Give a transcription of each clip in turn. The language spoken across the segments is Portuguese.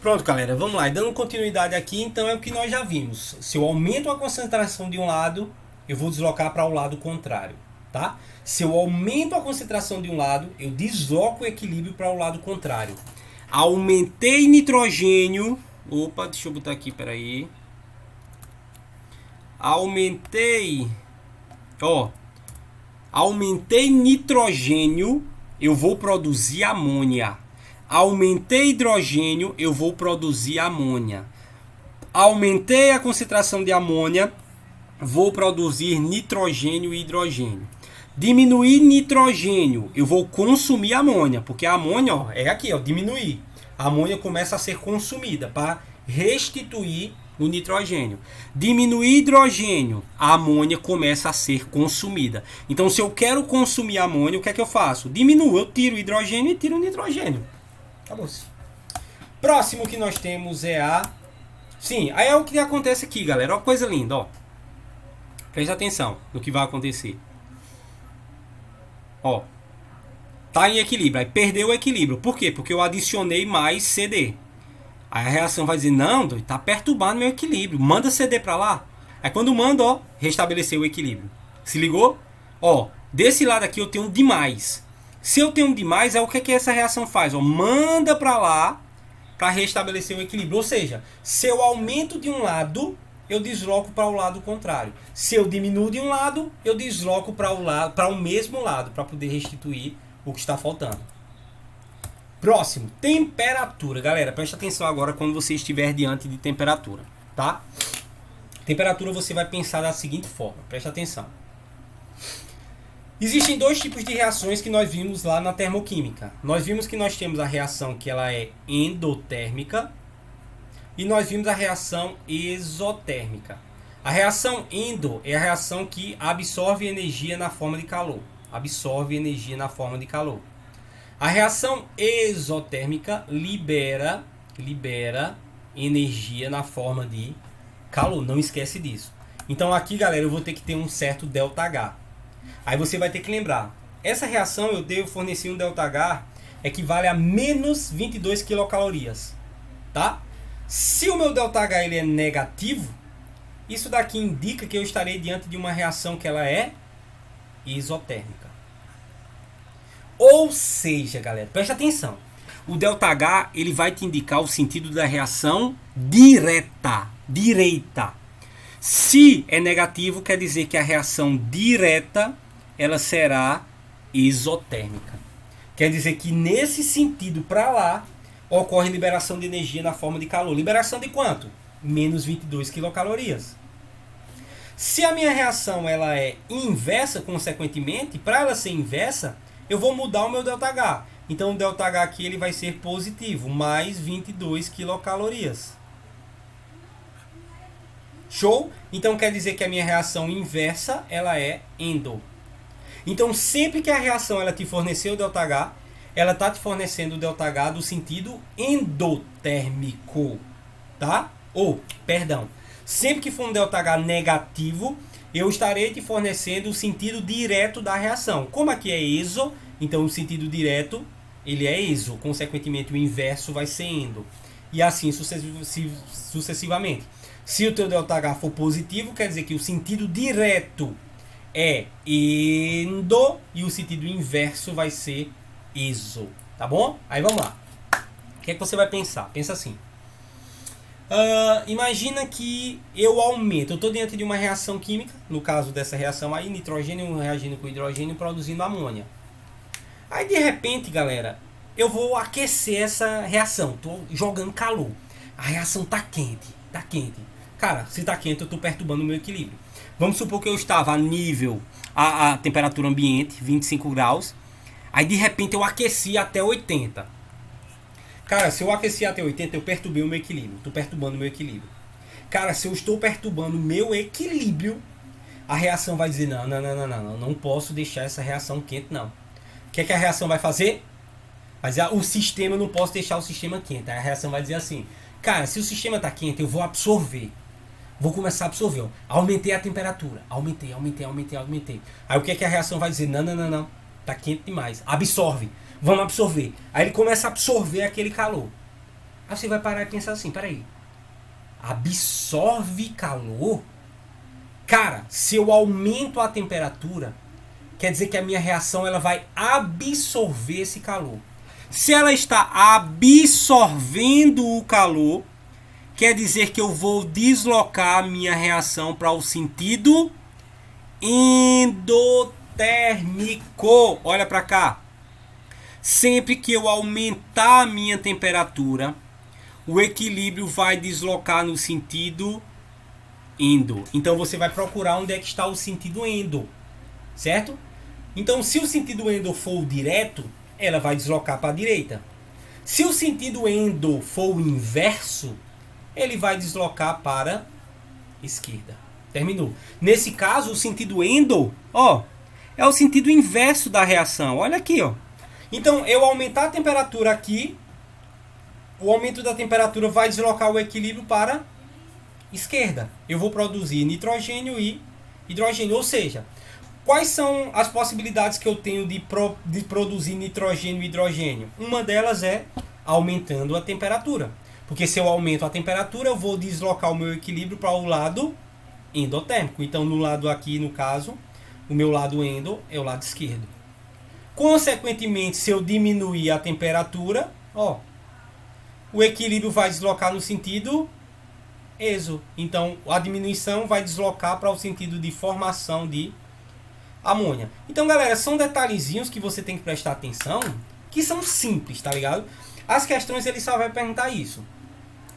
Pronto, galera, vamos lá. E dando continuidade aqui, então é o que nós já vimos. Se eu aumento a concentração de um lado, eu vou deslocar para o lado contrário, tá? Se eu aumento a concentração de um lado, eu desloco o equilíbrio para o lado contrário. Aumentei nitrogênio. Opa, deixa eu botar aqui, peraí. Aumentei nitrogênio, eu vou produzir amônia. Aumentei hidrogênio, eu vou produzir amônia. Aumentei a concentração de amônia, vou produzir nitrogênio e hidrogênio. Diminuir nitrogênio, eu vou consumir amônia, porque a amônia é aqui, diminuir. A amônia começa a ser consumida para restituir o nitrogênio. Diminuir hidrogênio, a amônia começa a ser consumida. Então, se eu quero consumir amônia, o que é que eu faço? Diminuo, eu tiro o hidrogênio e tiro o nitrogênio. Acabou-se. Próximo que nós temos é a... Sim, aí é o que acontece aqui, galera. Olha que coisa linda, ó. Presta atenção no que vai acontecer. Ó. Tá em equilíbrio. Aí perdeu o equilíbrio. Por quê? Porque eu adicionei mais CD. Aí a reação vai dizer, não, tá perturbando meu equilíbrio. Manda CD pra lá. Aí quando manda, ó, restabeleceu o equilíbrio. Se ligou? Ó, desse lado aqui eu tenho demais. Se eu tenho demais, o que essa reação faz? Ó, manda pra lá para restabelecer o equilíbrio. Ou seja, se eu aumento de um lado, eu desloco para o lado contrário. Se eu diminuo de um lado, eu desloco para o mesmo lado, para poder restituir o que está faltando. Próximo, temperatura. Galera, preste atenção agora quando você estiver diante de temperatura, tá? Temperatura você vai pensar da seguinte forma, preste atenção. Existem dois tipos de reações que nós vimos lá na termoquímica. Nós vimos que nós temos a reação que ela é endotérmica e nós vimos a reação exotérmica. A reação endo é a reação que absorve energia na forma de calor. Absorve energia na forma de calor. A reação exotérmica libera energia na forma de calor. Não esquece disso. Então aqui, galera, eu vou ter que ter um certo ΔH. Aí você vai ter que lembrar. Essa reação eu devo fornecer um ΔH equivale a menos 22 quilocalorias. Tá? Se o meu ΔH ele é negativo, isso daqui indica que eu estarei diante de uma reação que ela é isotérmica. Ou seja, galera, preste atenção. O ΔH ele vai te indicar o sentido da reação direita. Se é negativo, quer dizer que a reação direta ela será isotérmica. Quer dizer que nesse sentido para lá ocorre liberação de energia na forma de calor. Liberação de quanto? Menos 22 quilocalorias. Se a minha reação ela é inversa, consequentemente, para ela ser inversa, eu vou mudar o meu ΔH. Então o ΔH aqui ele vai ser positivo, mais 22 quilocalorias. Show? Então quer dizer que a minha reação inversa ela é endo. Então sempre que a reação ela te fornecer o ΔH, ela está te fornecendo o ΔH do sentido endotérmico, tá? Sempre que for um ΔH negativo, eu estarei te fornecendo o sentido direto da reação. Como aqui é iso, então o sentido direto ele é iso, consequentemente o inverso vai ser endo. E assim sucessivamente. Se o teu ΔH for positivo, quer dizer que o sentido direto é endo e o sentido inverso vai ser iso, tá bom? Aí vamos lá. O que é que você vai pensar? Pensa assim. Imagina que eu aumento, eu estou diante de uma reação química, no caso dessa reação aí, nitrogênio reagindo com hidrogênio produzindo amônia. Aí de repente, galera, eu vou aquecer essa reação, estou jogando calor. A reação tá quente. Cara, se tá quente eu estou perturbando o meu equilíbrio. Vamos supor que eu estava a nível, a temperatura ambiente, 25 graus. Aí de repente eu aqueci até 80. Cara, se eu aqueci até 80, eu perturbei o meu equilíbrio. Estou perturbando o meu equilíbrio. Cara, se eu estou perturbando o meu equilíbrio, a reação vai dizer, não posso deixar essa reação quente, não. O que é que a reação vai fazer? Vai dizer, o sistema, eu não posso deixar o sistema quente. Aí a reação vai dizer assim, cara, se o sistema está quente, eu vou absorver. Vou começar a absorver. Ó. Aumentei a temperatura. Aumentei. Aí o que é que a reação vai dizer? Não. Tá quente demais. Absorve. Vamos absorver. Aí ele começa a absorver aquele calor. Aí você vai parar e pensar assim, peraí, absorve calor? Cara, se eu aumento a temperatura, quer dizer que a minha reação ela vai absorver esse calor. Se ela está absorvendo o calor, quer dizer que eu vou deslocar a minha reação para o sentido endotérmico. Olha para cá. Sempre que eu aumentar a minha temperatura, o equilíbrio vai deslocar no sentido endo. Então você vai procurar onde é que está o sentido endo, certo? Então se o sentido endo for o direto, ela vai deslocar para a direita. Se o sentido endo for o inverso, ele vai deslocar para a esquerda. Terminou. Nesse caso, o sentido endo, ó, é o sentido inverso da reação. Olha aqui, ó. Então, eu aumentar a temperatura aqui, o aumento da temperatura vai deslocar o equilíbrio para a esquerda. Eu vou produzir nitrogênio e hidrogênio. Ou seja, quais são as possibilidades que eu tenho de produzir nitrogênio e hidrogênio? Uma delas é aumentando a temperatura. Porque se eu aumento a temperatura, eu vou deslocar o meu equilíbrio para o lado endotérmico. Então, no lado aqui, no caso, o meu lado endo é o lado esquerdo. Consequentemente, se eu diminuir a temperatura, ó, o equilíbrio vai deslocar no sentido exo. Então, a diminuição vai deslocar para o sentido de formação de amônia. Então, galera, são detalhezinhos que você tem que prestar atenção, que são simples, tá ligado? As questões, ele só vai perguntar isso.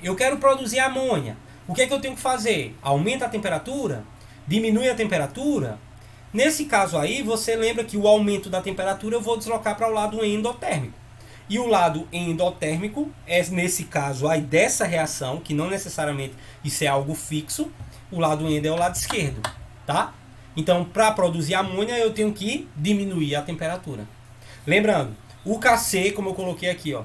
Eu quero produzir amônia. O que é que eu tenho que fazer? Aumenta a temperatura? Diminui a temperatura? Nesse caso aí, você lembra que o aumento da temperatura eu vou deslocar para o lado endotérmico. E o lado endotérmico é, nesse caso aí, dessa reação, que não necessariamente isso é algo fixo, o lado endo é o lado esquerdo, tá? Então, para produzir amônia, eu tenho que diminuir a temperatura. Lembrando, o Kc, como eu coloquei aqui, ó,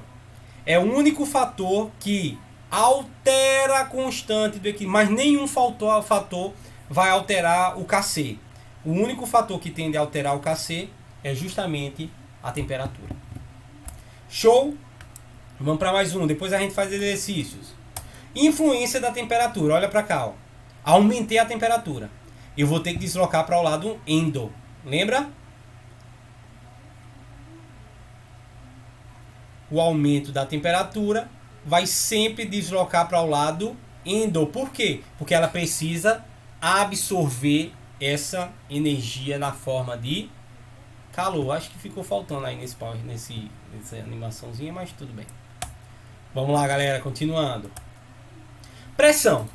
é o único fator que altera a constante do equilíbrio, mas nenhum fator vai alterar o Kc. O único fator que tende a alterar o Kc é justamente a temperatura. Show? Vamos para mais um, depois a gente faz exercícios. Influência da temperatura, olha para cá, ó. Aumentei a temperatura. Eu vou ter que deslocar para o lado endo. Lembra? O aumento da temperatura vai sempre deslocar para o lado endo. Por quê? Porque ela precisa absorver essa energia na forma de calor. Acho que ficou faltando aí nessa animaçãozinha, mas tudo bem. Vamos lá, galera, continuando. Pressão.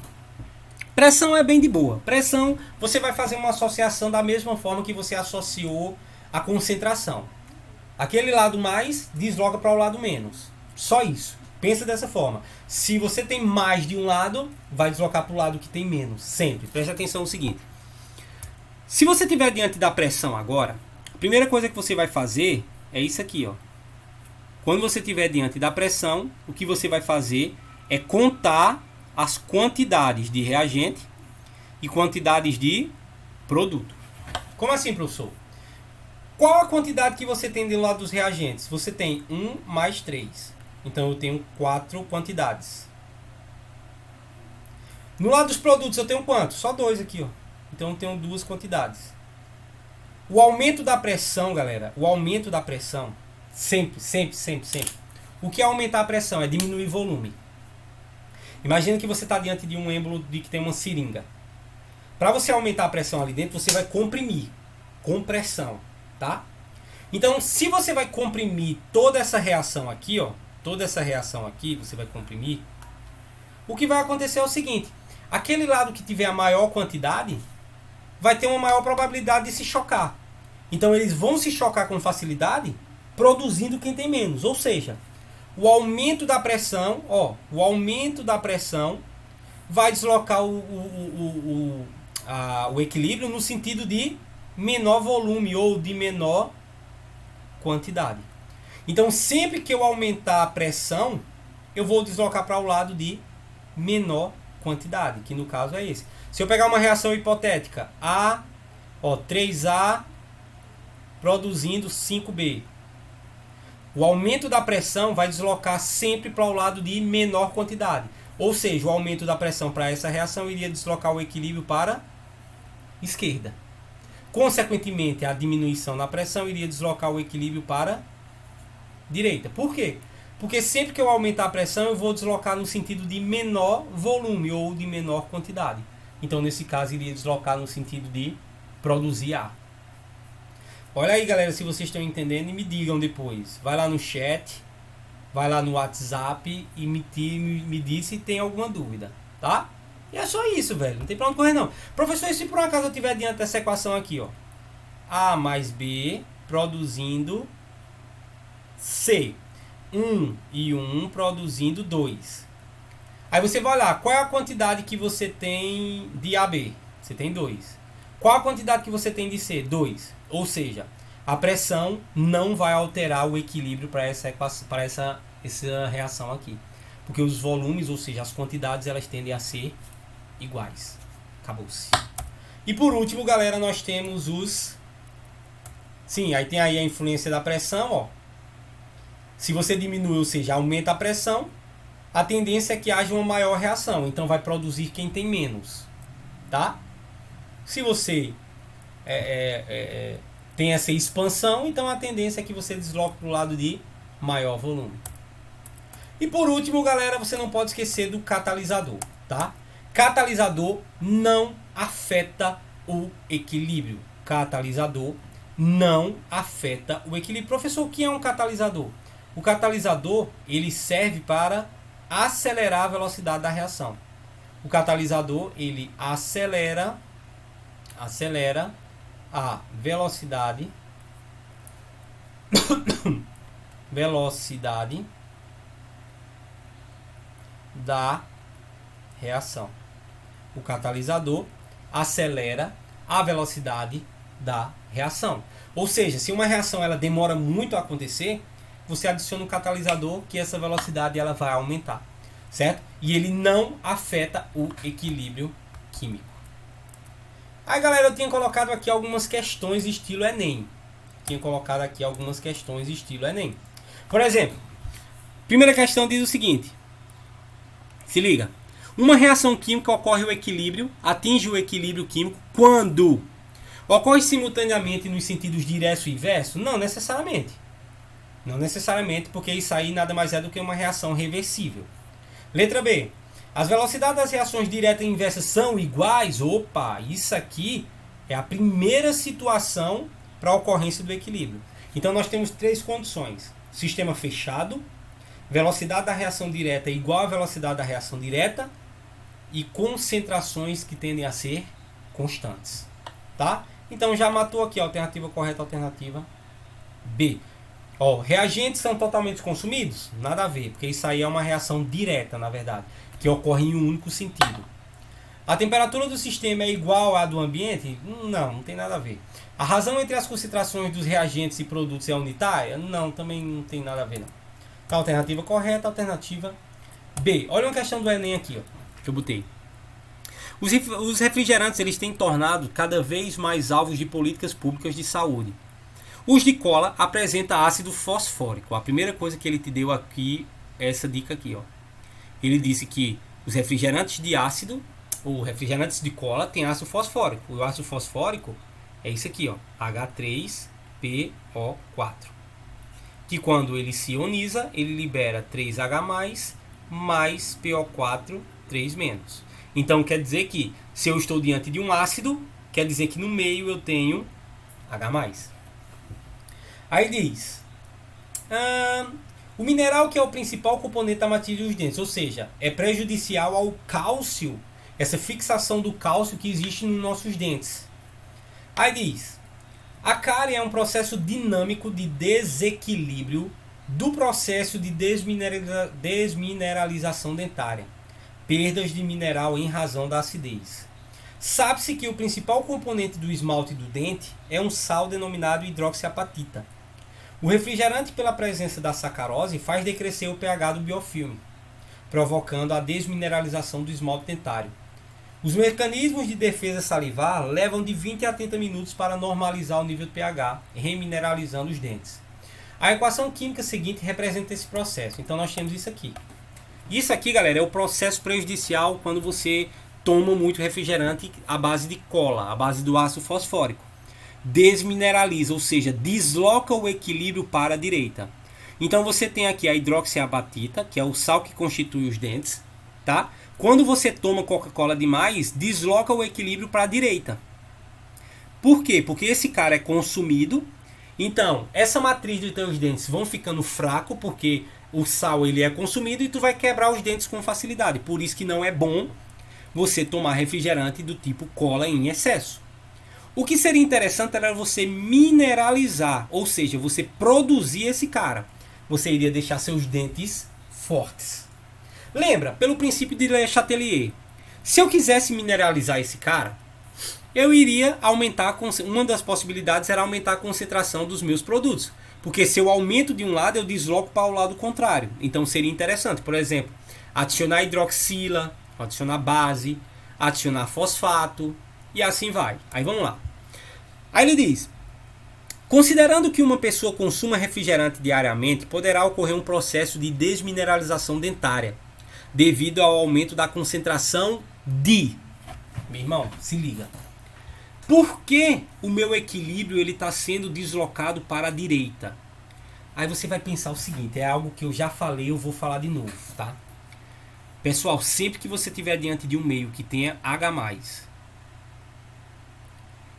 Pressão é bem de boa. Pressão, você vai fazer uma associação da mesma forma que você associou a concentração. Aquele lado mais desloca para o lado menos. Só isso. Pensa dessa forma. Se você tem mais de um lado, vai deslocar para o lado que tem menos. Sempre. Preste atenção no seguinte. Se você estiver diante da pressão agora, a primeira coisa que você vai fazer é isso aqui, ó. Quando você estiver diante da pressão, o que você vai fazer é contar as quantidades de reagente e quantidades de produto. Como assim, professor? Qual a quantidade que você tem do lado dos reagentes? Você tem 1 mais 3. Então eu tenho 4 quantidades. No lado dos produtos eu tenho quanto? Só 2 aqui, ó. Então eu tenho 2 quantidades. O aumento da pressão, galera, o aumento da pressão, sempre. O que é aumentar a pressão? É diminuir o volume. Imagina que você está diante de um êmbolo de que tem uma seringa. Para você aumentar a pressão ali dentro, você vai comprimir. Compressão, tá? Então, se você vai comprimir toda essa reação aqui, ó, toda essa reação aqui, você vai comprimir, o que vai acontecer é o seguinte, aquele lado que tiver a maior quantidade, vai ter uma maior probabilidade de se chocar. Então, eles vão se chocar com facilidade, produzindo quem tem menos. Ou seja, o aumento da pressão, ó, o aumento da pressão vai deslocar o equilíbrio no sentido de menor volume ou de menor quantidade. Então, sempre que eu aumentar a pressão, eu vou deslocar para o lado de menor quantidade, que no caso é esse. Se eu pegar uma reação hipotética, 3A produzindo 5B. O aumento da pressão vai deslocar sempre para o lado de menor quantidade. Ou seja, o aumento da pressão para essa reação iria deslocar o equilíbrio para a esquerda. Consequentemente, a diminuição na pressão iria deslocar o equilíbrio para a direita. Por quê? Porque sempre que eu aumentar a pressão, eu vou deslocar no sentido de menor volume ou de menor quantidade. Então, nesse caso, iria deslocar no sentido de produzir ar. Olha aí, galera, se vocês estão entendendo, e me digam depois. Vai lá no chat, vai lá no WhatsApp e me diz se tem alguma dúvida, tá? E é só isso, velho. Não tem pra onde correr, não. Professor, e se por acaso eu estiver diante dessa equação aqui, ó. A mais B produzindo C. 1 e 1 produzindo 2. Aí você vai olhar, qual é a quantidade que você tem de AB? Você tem 2. Qual a quantidade que você tem de C? 2. Ou seja, a pressão não vai alterar o equilíbrio para essa reação aqui. Porque os volumes, ou seja, as quantidades, elas tendem a ser iguais. Acabou-se. E por último, galera, nós temos os... Sim, aí tem aí a influência da pressão, ó. Se você diminui, ou seja, aumenta a pressão, a tendência é que haja uma maior reação. Então vai produzir quem tem menos. Tá? Se você tem essa expansão, então a tendência é que você desloque para o lado de maior volume. E por último, galera, você não pode esquecer do catalisador. Tá? Catalisador não afeta o equilíbrio. Catalisador não afeta o equilíbrio. Professor, o que é um catalisador? O catalisador, ele serve para acelerar a velocidade da reação. O catalisador, ele acelera a velocidade da reação. O catalisador acelera a velocidade da reação. Ou seja, se uma reação ela demora muito a acontecer, você adiciona um catalisador que essa velocidade ela vai aumentar, certo? E ele não afeta o equilíbrio químico. Aí, galera, eu tinha colocado aqui algumas questões estilo Enem. Por exemplo, primeira questão diz o seguinte. Se liga. Uma reação química atinge o equilíbrio químico quando ocorre simultaneamente nos sentidos direto e inverso? Não necessariamente. Não necessariamente, porque isso aí nada mais é do que uma reação reversível. Letra B. As velocidades das reações direta e inversa são iguais? Opa, isso aqui é a primeira situação para a ocorrência do equilíbrio. Então nós temos três condições. Sistema fechado, velocidade da reação direta é igual à velocidade da reação direta e concentrações que tendem a ser constantes. Tá? Então já matou aqui a alternativa correta, a alternativa B. Ó, reagentes são totalmente consumidos? Nada a ver, porque isso aí é uma reação direta, na verdade, que ocorre em um único sentido. A temperatura do sistema é igual à do ambiente? Não tem nada a ver. A razão entre as concentrações dos reagentes e produtos é unitária? Não, também não tem nada a ver, não. Então, alternativa correta, alternativa B. Olha uma questão do Enem aqui, ó, que eu botei. Os refrigerantes eles têm tornado cada vez mais alvos de políticas públicas de saúde. Os de cola apresentam ácido fosfórico. A primeira coisa que ele te deu aqui é essa dica aqui, ó. Ele disse que os refrigerantes de ácido, ou refrigerantes de cola, tem ácido fosfórico. O ácido fosfórico é isso aqui, ó, H3PO4. Que quando ele se ioniza, ele libera 3H+, mais PO4, 3-. Então quer dizer que se eu estou diante de um ácido, quer dizer que no meio eu tenho H+. Aí diz, o mineral que é o principal componente da matilha dos dentes, ou seja, é prejudicial ao cálcio, essa fixação do cálcio que existe nos nossos dentes. Aí diz, a cárie é um processo dinâmico de desequilíbrio do processo de desmineralização dentária, perdas de mineral em razão da acidez. Sabe-se que o principal componente do esmalte do dente é um sal denominado hidroxiapatita. O refrigerante, pela presença da sacarose, faz decrescer o pH do biofilme, provocando a desmineralização do esmalte dentário. Os mecanismos de defesa salivar levam de 20 a 30 minutos para normalizar o nível de pH, remineralizando os dentes. A equação química seguinte representa esse processo. Então nós temos isso aqui. Isso aqui, galera, é o processo prejudicial quando você toma muito refrigerante à base de cola, à base do ácido fosfórico. Desmineraliza, ou seja, desloca o equilíbrio para a direita. Então você tem aqui a hidroxiapatita, que é o sal que constitui os dentes, tá? Quando você toma Coca-Cola demais, desloca o equilíbrio para a direita. Por quê? Porque esse cara é consumido. Então, essa matriz dos teus dentes vão ficando fraco, porque o sal ele é consumido e tu vai quebrar os dentes com facilidade. Por isso que não é bom você tomar refrigerante do tipo cola em excesso. O que seria interessante era você mineralizar, ou seja, você produzir esse cara. Você iria deixar seus dentes fortes. Lembra, pelo princípio de Le Chatelier, se eu quisesse mineralizar esse cara, eu iria aumentar, uma das possibilidades era aumentar a concentração dos meus produtos. Porque se eu aumento de um lado, eu desloco para o lado contrário. Então seria interessante, por exemplo, adicionar hidroxila, adicionar base, adicionar fosfato e assim vai. Aí vamos lá. Aí ele diz: considerando que uma pessoa consuma refrigerante diariamente, poderá ocorrer um processo de desmineralização dentária, devido ao aumento da concentração de... Meu irmão, se liga. Por que o meu equilíbrio está sendo deslocado para a direita? Aí você vai pensar o seguinte, é algo que eu já falei, eu vou falar de novo, tá? Pessoal, sempre que você estiver diante de um meio que tenha H+,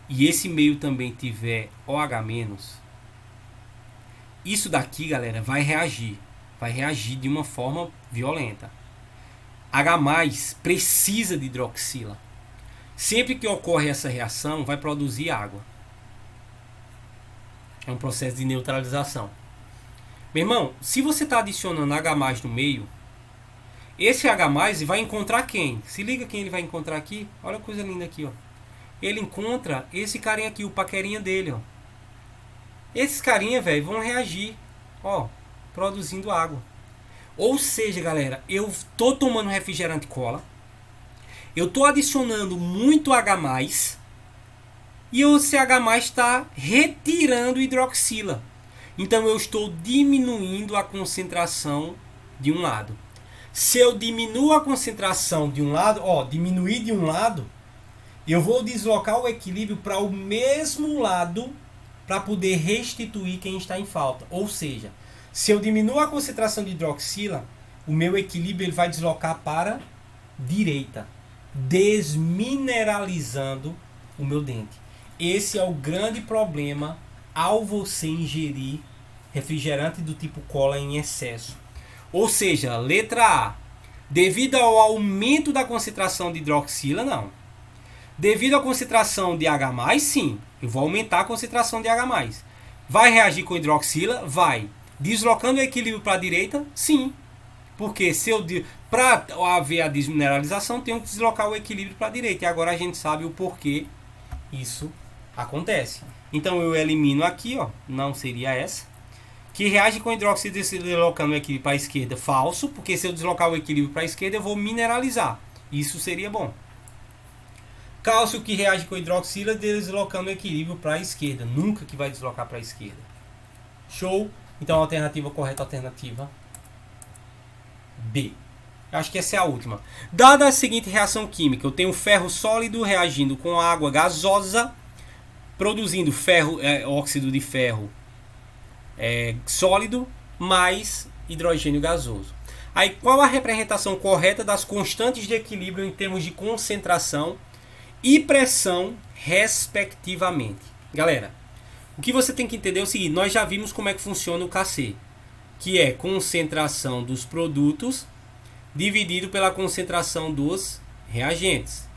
e esse meio também tiver OH-, isso daqui, galera, vai reagir de uma forma violenta. H+ precisa de hidroxila. Sempre que ocorre essa reação, vai produzir água. É um processo de neutralização. Meu irmão, se você está adicionando H+ no meio, esse H+ vai encontrar quem? Se liga quem ele vai encontrar aqui. Olha a coisa linda aqui, ó. Ele encontra esse carinha aqui, o paquerinha dele, ó. Esses carinha, velho, vão reagir, ó, produzindo água. Ou seja, galera, eu tô tomando refrigerante cola, eu tô adicionando muito H+, e esse H+ está retirando hidroxila. Então eu estou diminuindo a concentração de um lado. Se eu diminuo a concentração de um lado, ó, diminuir de um lado, eu vou deslocar o equilíbrio para o mesmo lado para poder restituir quem está em falta. Ou seja, se eu diminuo a concentração de hidroxila, o meu equilíbrio ele vai deslocar para a direita, desmineralizando o meu dente. Esse é o grande problema ao você ingerir refrigerante do tipo cola em excesso. Ou seja, letra A, devido ao aumento da concentração de hidroxila, não. Devido à concentração de H+, sim, eu vou aumentar a concentração de H+. Vai reagir com hidroxila? Vai. Deslocando o equilíbrio para a direita? Sim. Porque se eu para haver a desmineralização, tenho que deslocar o equilíbrio para a direita. E agora a gente sabe o porquê isso acontece. Então eu elimino aqui, ó, não seria essa. Que reage com hidróxido deslocando o equilíbrio para a esquerda, falso. Porque se eu deslocar o equilíbrio para a esquerda, eu vou mineralizar. Isso seria bom. Cálcio que reage com hidroxila deslocando o equilíbrio para a esquerda. Nunca que vai deslocar para a esquerda. Show? Então a alternativa correta, alternativa B. Acho que essa é a última. Dada a seguinte reação química, eu tenho ferro sólido reagindo com água gasosa, produzindo óxido de ferro sólido mais hidrogênio gasoso. Aí qual a representação correta das constantes de equilíbrio em termos de concentração e pressão, respectivamente? Galera, o que você tem que entender é o seguinte: nós já vimos como é que funciona o KC, que é concentração dos produtos dividido pela concentração dos reagentes.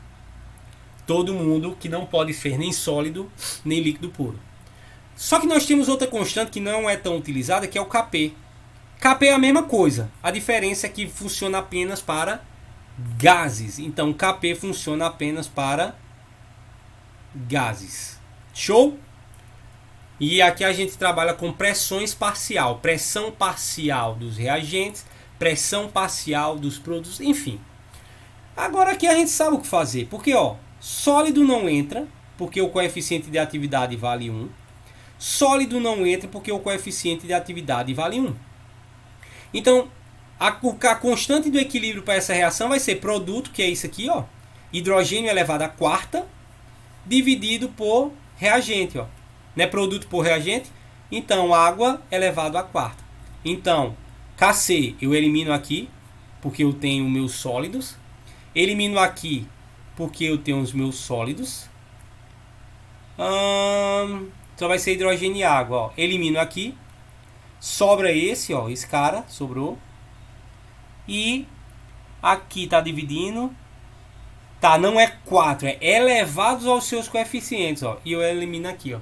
Todo mundo que não pode ser nem sólido nem líquido puro. Só que nós temos outra constante que não é tão utilizada, que é o Kp. Kp é a mesma coisa, a diferença é que funciona apenas para gases. Então Kp funciona apenas para gases. Show? E aqui a gente trabalha com pressões parcial, pressão parcial dos reagentes, pressão parcial dos produtos, enfim. Agora aqui a gente sabe o que fazer, porque ó, sólido não entra, porque o coeficiente de atividade vale 1. Sólido não entra porque o coeficiente de atividade vale 1. Então, a constante do equilíbrio para essa reação vai ser produto, que é isso aqui, ó, hidrogênio elevado à quarta, dividido por reagente, ó. Não é produto por reagente? Então, água elevado à quarta. Então, Kc eu elimino aqui, porque eu tenho meus sólidos. Elimino aqui, porque eu tenho os meus sólidos. Só vai ser hidrogênio e água, ó. Elimino aqui. Sobra esse, ó. Esse cara, sobrou. E aqui tá dividindo. Tá, não é 4, é elevados aos seus coeficientes, ó. E eu elimino aqui, ó.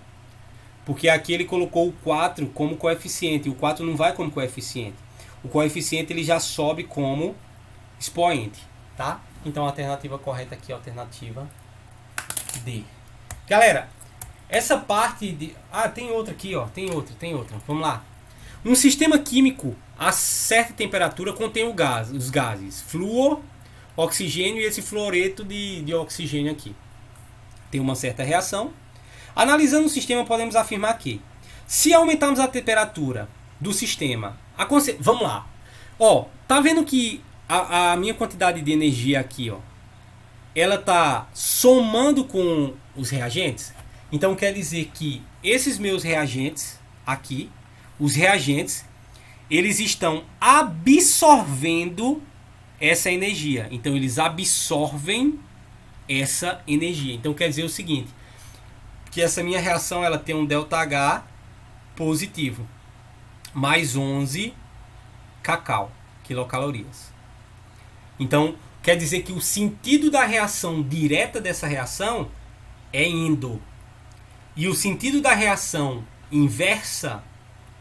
Porque aqui ele colocou o 4 como coeficiente. O 4 não vai como coeficiente. O coeficiente ele já sobe como expoente, tá? Então a alternativa correta aqui é a alternativa D. Galera, essa parte de... tem outra aqui, ó. Tem outra. Vamos lá. Um sistema químico a certa temperatura contém os gases flúor, oxigênio e esse fluoreto de oxigênio aqui. Tem uma certa reação. Analisando o sistema, podemos afirmar que, se aumentarmos a temperatura do sistema, vamos lá. Ó, tá vendo que a minha quantidade de energia aqui, ó, ela tá somando com os reagentes? Então quer dizer que esses meus reagentes aqui, os reagentes, eles estão absorvendo essa energia. Então eles absorvem essa energia. Então quer dizer o seguinte, que essa minha reação ela tem um ΔH positivo, mais 11 quilocalorias. Então quer dizer que o sentido da reação direta dessa reação é endo. E o sentido da reação inversa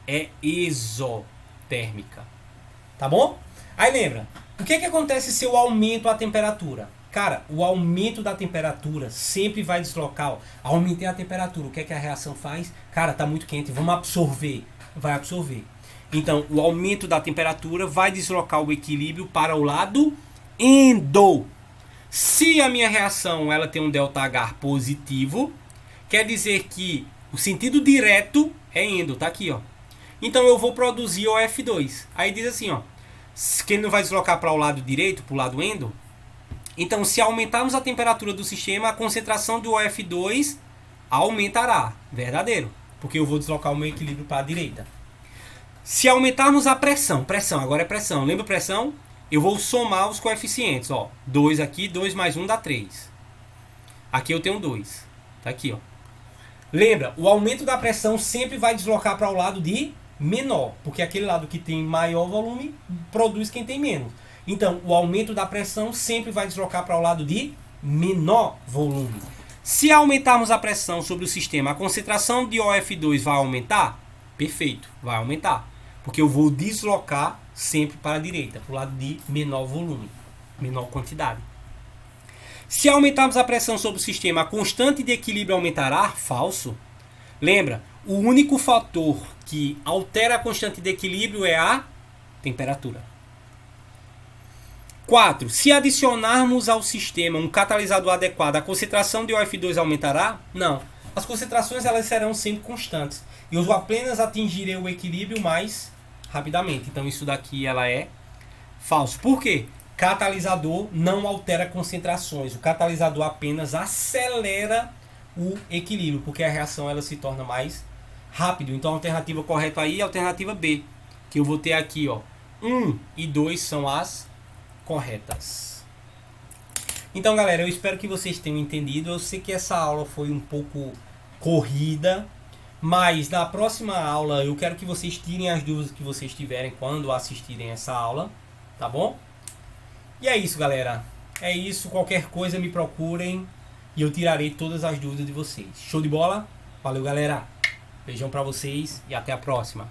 é exotérmica. Tá bom? Aí lembra, o que acontece se eu aumento a temperatura? Cara, o aumento da temperatura sempre vai deslocar. Ó, aumentei a temperatura, o que a reação faz? Cara, tá muito quente, vamos absorver. Vai absorver. Então, o aumento da temperatura vai deslocar o equilíbrio para o lado endo. Se a minha reação ela tem um ΔH positivo, quer dizer que o sentido direto é endo, tá aqui, ó. Então eu vou produzir OF2. Aí diz assim, ó, que ele não vai deslocar para o lado direito, para o lado endo. Então, se aumentarmos a temperatura do sistema, a concentração do OF2 aumentará. Verdadeiro, porque eu vou deslocar o meu equilíbrio para a direita. Se aumentarmos a pressão, agora é pressão, lembra pressão? Eu vou somar os coeficientes, ó. 2 aqui, 2 mais 1 dá 3. Aqui eu tenho 2. Tá aqui, ó. Lembra, o aumento da pressão sempre vai deslocar para o lado de menor, porque aquele lado que tem maior volume produz quem tem menos. Então, o aumento da pressão sempre vai deslocar para o lado de menor volume. Se aumentarmos a pressão sobre o sistema, a concentração de OF2 vai aumentar? Perfeito, vai aumentar. Porque eu vou deslocar sempre para a direita, para o lado de menor volume, menor quantidade. Se aumentarmos a pressão sobre o sistema, a constante de equilíbrio aumentará? Falso. Lembra, o único fator que altera a constante de equilíbrio é a temperatura. 4. Se adicionarmos ao sistema um catalisador adequado, a concentração de OF2 aumentará? Não. As concentrações elas serão sempre constantes. E eu apenas atingirei o equilíbrio mais rapidamente. Então isso daqui ela é falso. Por quê? Catalisador não altera concentrações. O catalisador apenas acelera o equilíbrio, porque a reação ela se torna mais rápido. Então a alternativa correta aí é a alternativa B, que eu vou ter aqui, ó, 1 e 2 são as corretas. Então, galera, eu espero que vocês tenham entendido. Eu sei que essa aula foi um pouco corrida, mas na próxima aula eu quero que vocês tirem as dúvidas que vocês tiverem quando assistirem essa aula, tá bom? E é isso, galera. É isso. Qualquer coisa me procurem e eu tirarei todas as dúvidas de vocês. Show de bola? Valeu, galera. Beijão pra vocês e até a próxima.